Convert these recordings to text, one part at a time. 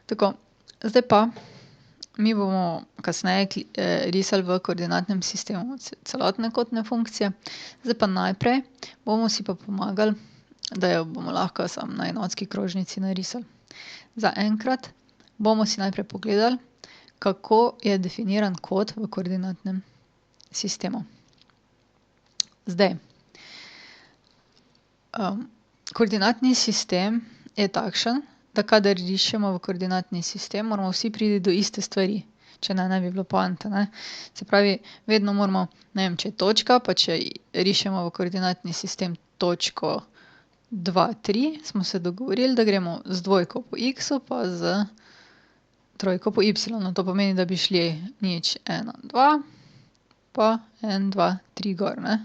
Tako, zdaj pa mi bomo kasneje risali v koordinatnem sistemu celotne kotne funkcije. Zdaj pa najprej bomo si pa pomagali, da jo bomo lahko samo na enotski krožnici narisali. Zaenkrat bomo si najprej pogledali, kako je definiran kot v koordinatnem sistemu. Zdaj, koordinatni sistem je takšen, da kadar rišemo v koordinatni sistem, moramo vsi priti do iste stvari. Če ne, ne bi bilo poante, ne. Se pravi, vedno moramo, ne vem, če je točka, pa če rišemo v koordinatni sistem točko 2, 3, smo se dogovorili, da gremo z dvojko po x-u pa s trojko po y-nu. To pomeni, da bi šli 0, 1, 2 pa 1, 2, 3 gor, ne.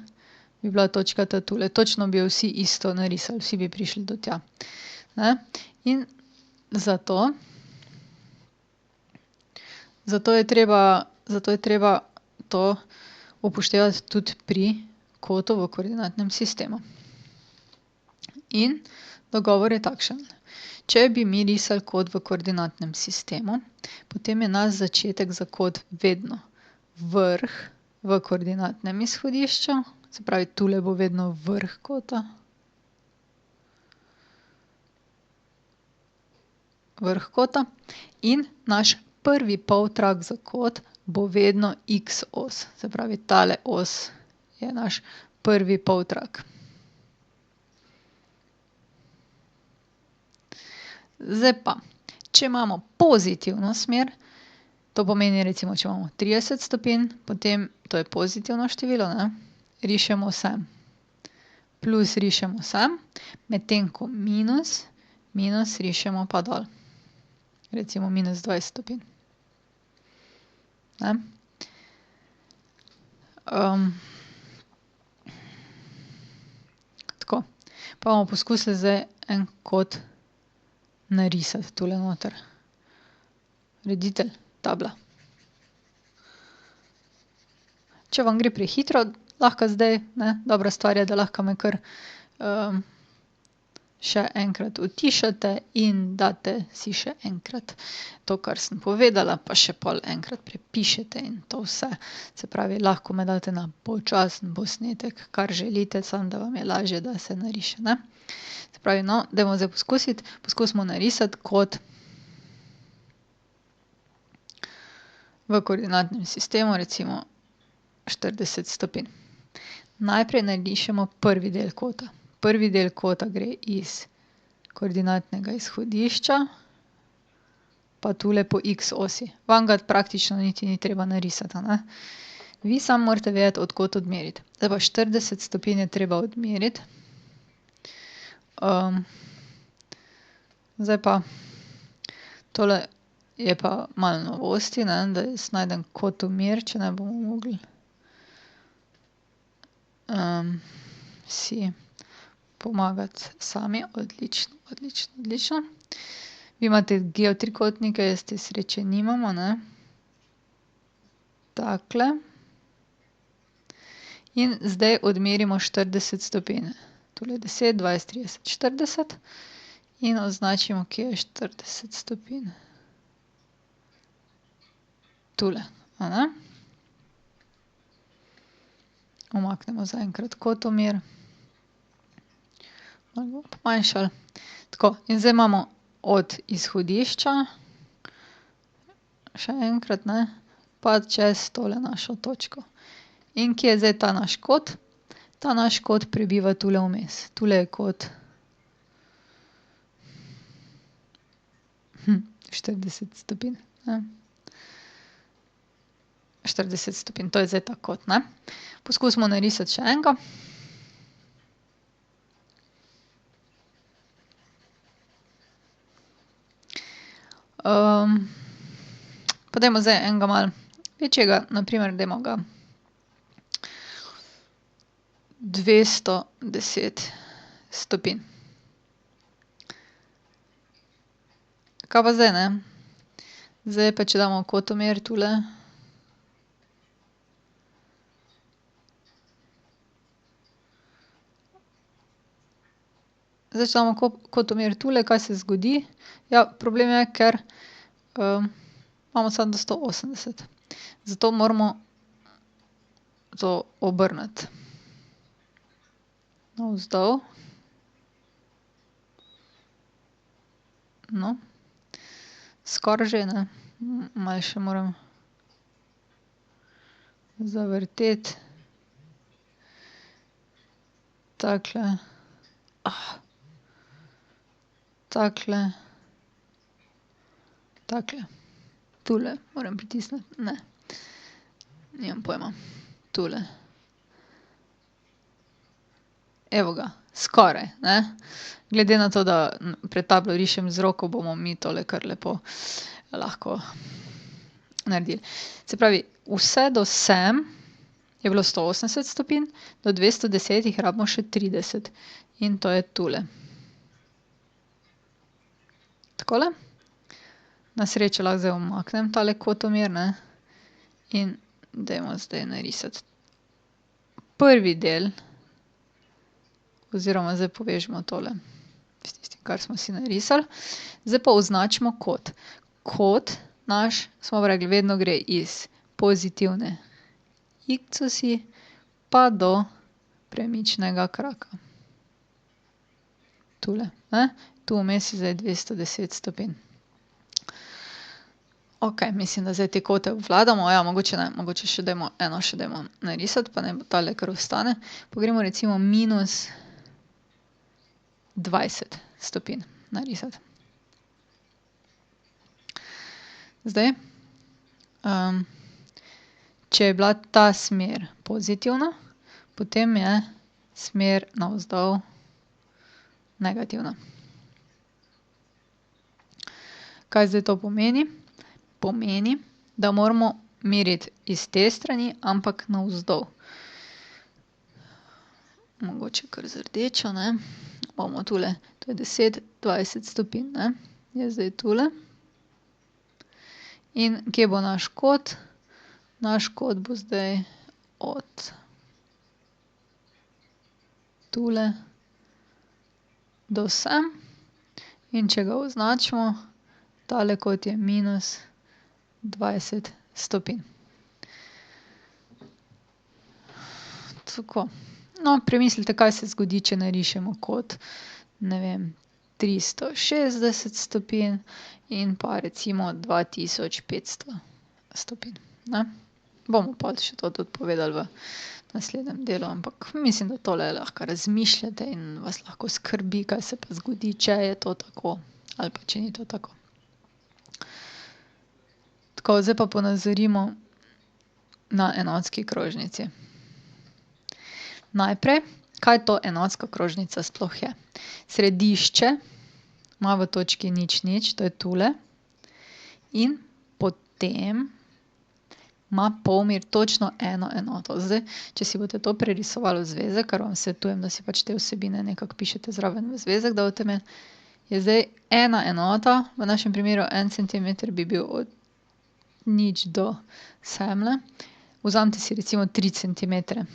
Bi bila točka ta tule. Točno bi jo vsi isto narisali, vsi bi prišli do tja. Ne. In zato je treba to upoštevati tudi pri kotu v koordinatnem sistemu. In dogovor je takšen. Če bi mi risali kot v koordinatnem sistemu, potem je naš začetek za kot vedno vrh v koordinatnem izhodišču, se pravi, tule bo vedno vrh kota. Vrh kota. In naš prvi poltrak za kot bo vedno x os. Se pravi, tale os je naš prvi poltrak. Zdaj pa, če imamo pozitivno smer, to pomeni recimo, če imamo 30 stopinj, potem to je pozitivno število, ne, rišemo sem. Plus rišemo sem, medtem ko minus rišemo pa dol. Recimo minus 20 stopinj. Ne. Tako. Pa bomo poskusili zdaj en kot narisati tule noter. Reditelj, tabla. Če vam gre prehitro, lahko zdaj, ne, dobra stvar je, da lahko me kar še enkrat utišate in daste si še enkrat to, kar sem povedala, pa še pol enkrat prepišete in to vse. Se pravi, lahko me daste na počasen posnetek, kar želite, samo da vam je lažje, da se nariše, ne. Se pravi, no, dajmo zdaj poskusiti. Poskusimo narisati kot v koordinatnem sistemu, recimo 40 stopinj. Najprej narišemo prvi del kota. Prvi del kota gre iz koordinatnega izhodišča pa tule po x osi. Vam ga praktično niti ni treba narisati, a ne. Vi samo morate vedeti, od kod odmeriti. Zdaj pa 40 stopinj je treba odmeriti. Zdaj pa tole je pa malo novosti, ne, da jaz najdem kotomer, če ne bomo mogli si pomagati sami. Odlično, odlično, odlično. Vi imate geotrikotnike, jaz te sreče nimam, a ne. Takle. In zdaj odmerimo 40 stopinj. Tule 10, 20, 30, 40. In označimo, kje je 40 stopinj. Tule, a ne. Umaknemo zaenkrat kotomer. Malo bomo pomanjšali. Tako, in zdaj imamo od izhodišča, še enkrat, ne, pa čez tole našo točko. In kje je zdaj ta naš kot? Ta naš kot prebiva tule vmes. Tule je kot 40 stopinj, ne. 40 stopinj, to je zdaj ta kot, ne. Poskusimo narisati še enega. Pa dajmo zdaj enega malo večjega, na primer dajmo ga 210 stopinj. Kaj pa zdaj, ne? Zdaj pa, če damo kotomer tule. Zdaj, če damo kotomer tule, kaj se zgodi? Ja, problem je, ker imamo samo do 180. Zato moramo to obrniti. Navzdol. No. Skoraj že, ne. Malo še moram zavrteti. Takole. Takole. Takole. Tule moram pritisniti. Ne. Nimam pojma. Tule. Evo ga. Skoraj, ne. Glede na to, da pred tablo rišem z roko, bomo mi tole kar lepo lahko naredili. Se pravi, vse do sem je bilo 180 stopinj, do 210 jih rabimo še 30. In to je tule. Takole. Na srečo lahko zdaj umaknem tale kotomer, ne. In dajmo zdaj narisati prvi del. Oziroma zdaj povežemo tole s tistim, kar smo si narisali. Zdaj pa označimo kot. Kot naš, smo pa rekli, vedno gre iz pozitivne iks osi pa do premičnega kraka. Tule, ne. Tu vmes je zdaj 210 stopinj. Okej, mislim, da zdaj te kote obvladamo. Ja, mogoče ne, mogoče še dajmo eno še dajmo narisati, pa naj bo tale kar ostane. Pa gremo recimo minus 20 stopinj narisati. Zdaj, če je bila ta smer pozitivna, potem je smer navzdol negativna. Kaj zdaj to pomeni? Pomeni, da moramo meriti iz te strani, ampak navzdol. Mogoče kar z rdečo, ne. Bomo tule, to je 10, 20 stopinj, ne. Je zdaj tule. In kje bo naš kot? Naš kot bo zdaj od tule do sem. In če ga označimo, tale kot je minus 20 stopinj. Tako. No, premislite, kaj se zgodi, če narišemo kot, ne vem, 360 stopinj in pa recimo 2500 stopinj, ne. Bomo pol še to tudi povedali v naslednjem delu, ampak mislim, da tole lahko razmišljate in vas lahko skrbi, kaj se pa zgodi, če je to tako ali pa če ni to tako. Tako, zdaj pa ponazorimo na enotski krožnici. Najprej, kaj to enotska krožnica sploh je? Središče ima v točki 0, 0, to je tule. In potem ima polmer točno eno enoto. Zdaj, če si boste to prerisovali v zvezek, kar vam svetujem, da si pač te vsebine nekako pišete zraven v zvezek, da boste imeli, je zdaj ena enota, v našem primeru 1 centimeter bi bil od 0 do semle. Vzemite si recimo 3 centimetre.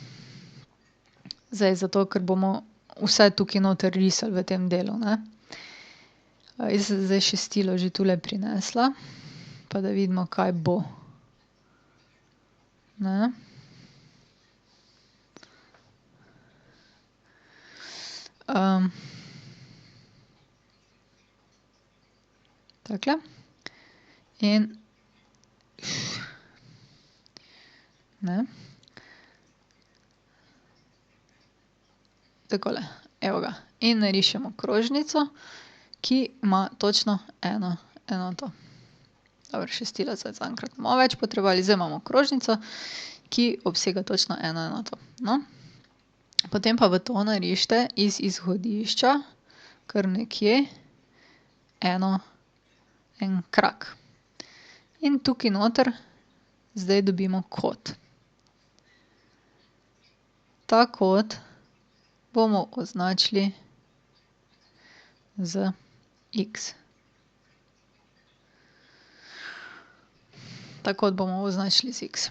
Zdaj zato, ker bomo vse tukaj noter risali v tem delu, ne. Jaz sem zdaj šestilo že tule prinesla, pa da vidimo, kaj bo. Ne. Takole. In ne. Takole, evo ga. In narišemo krožnico, ki ima točno eno enoto. Dobro, šestila zdaj zaenkrat ne bomo več potrebovali, zdaj imamo krožnico, ki obsega točno eno enoto. No. Potem pa v to narišite iz izhodišča kar nekje en krak. In tukaj noter zdaj dobimo kot. Ta kot bomo označili z iks. Ta kot bomo označili z iks.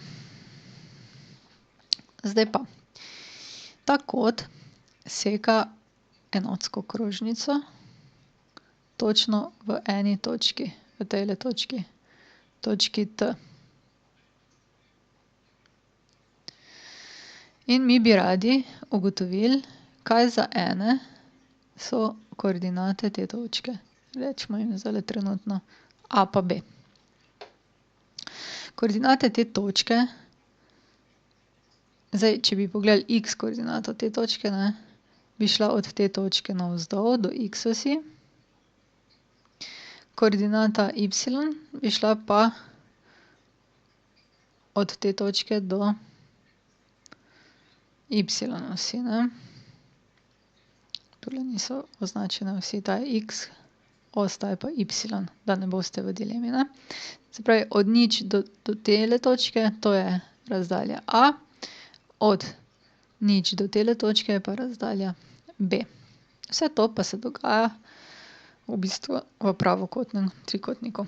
Zdaj pa, ta kot seka enotsko krožnico točno v eni točki, v tejle točki, točki T. In mi bi radi ugotovili, kaj za ene so koordinate te točke. Recimo jim zdajle trenutno A pa B. Koordinate te točke, zdaj, če bi pogledali x koordinato te točke, ne, bi šla od te točke navzdol do x osi. Koordinata y bi šla pa od te točke do y osi, ne. Tule niso označene vsi, ta je x, os, ta je pa y, da ne boste v dilemi, ne. Se pravi, od nič do tele točke, to je razdalja a, od nič do tele točke je pa razdalja b. Vse to pa se dogaja v bistvu v pravokotnem trikotniku.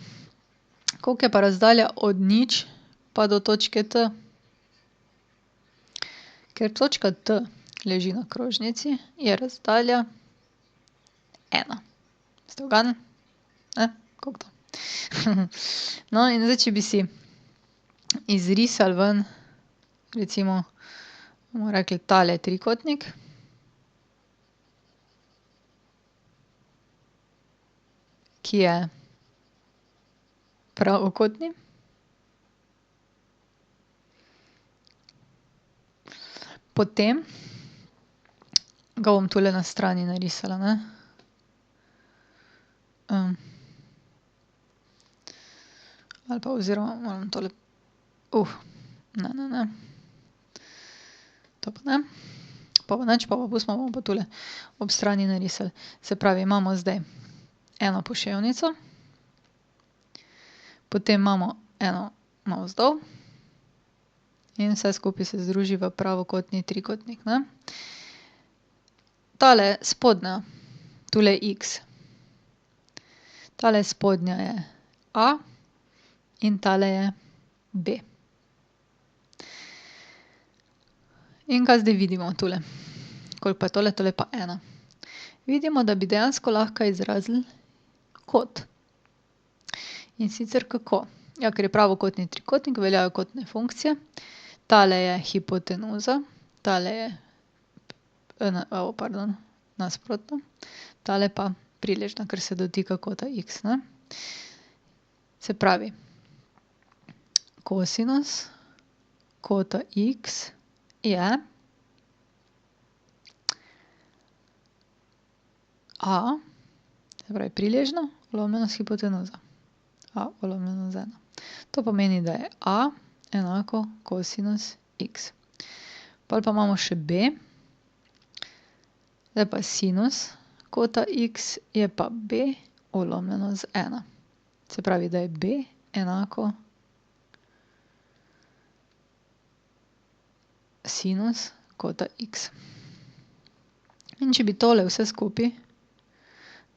Koliko je pa razdalja od nič pa do točke T? Ker točka T leži na krožnici, je razdalja 1. Ste uganili? Ne? Koliko to? No, in zdaj, če bi si izrisali ven, recimo, bomo rekli tale trikotnik. Ki je pravokotni. Potem ga bom tule na strani narisala, ne. Ali pa oziroma moram tole, ne. To pa ne. Pol pa nič, pol pa pustimo, bomo pa tule ob strani narisali. Se pravi, imamo zdaj eno poševnico, potem imamo eno navzdol in vse skupaj se združi v pravokotni trikotnik, ne. Tale spodnja, tule je x. Tale spodnja je a in tale je b. In kaj zdaj vidimo tule? Koliko pa je tole? Tole je pa 1. Vidimo, da bi dejansko lahko izrazili kot. In sicer kako? Ja, ker je pravokotni trikotnik, veljajo kotne funkcije. Tale je hipotenuza, tale je nasprotno. Tale pa priležna, ker se dotika kota x, ne. Se pravi, kosinus kota x je a, se pravi priležno, lomljeno s hipotenuzo. A polomljeno z 1. To pomeni, da je a enako kosinus x. Pol pa imamo še b. Zdaj pa sinus kota x je pa b ulomljeno z 1. Se pravi, da je b enako sinus kota x. In če bi tole vse skupaj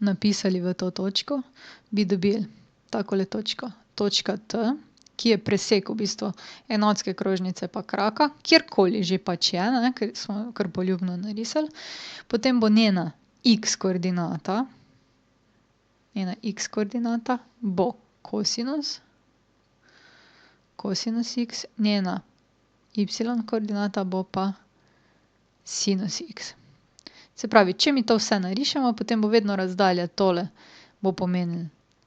napisali v to točko, bi dobili takole točko. Točka T, ki je presek v bistvu enotske krožnice pa kraka, kjerkoli že pač je, ne, ker smo kar poljubno narisali. Potem bo njena x koordinata, bo kosinus x, njena y koordinata bo pa sinus x. Se pravi, če mi to vse narišemo, potem bo vedno razdalja tole bo pomenil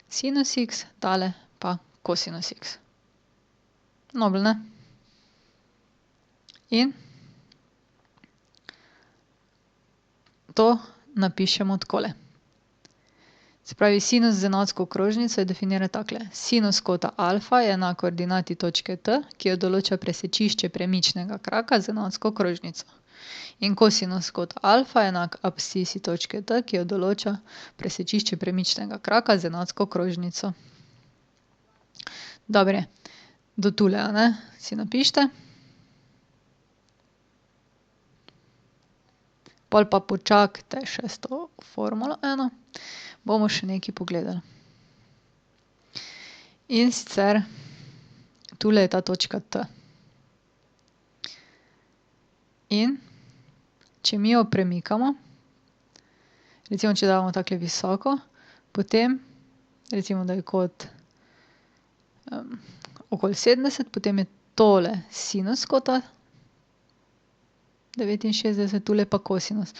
sinus x, tale pa kosinus x. Nobel, ne? In to napišemo takole. Se pravi, sinus z enotsko krožnico je definiran takole. Sinus kota alfa je enak koordinati točke T, ki jo določa presečišče premičnega kraka z enotsko krožnico. In kosinus kota alfa je enak abscisi točke T, ki jo določa presečišče premičnega kraka z enotsko krožnico. Dobro, do tule, a ne, si napišite. Pol pa počakajte še s to formulo eno. Bomo še nekaj pogledali. In sicer tule je ta točka T. In če mi jo premikamo, Recimo, če damo takole visoko, potem recimo, da je kot, okoli 70, potem je tole sinus kota 69, tule pa kosinus.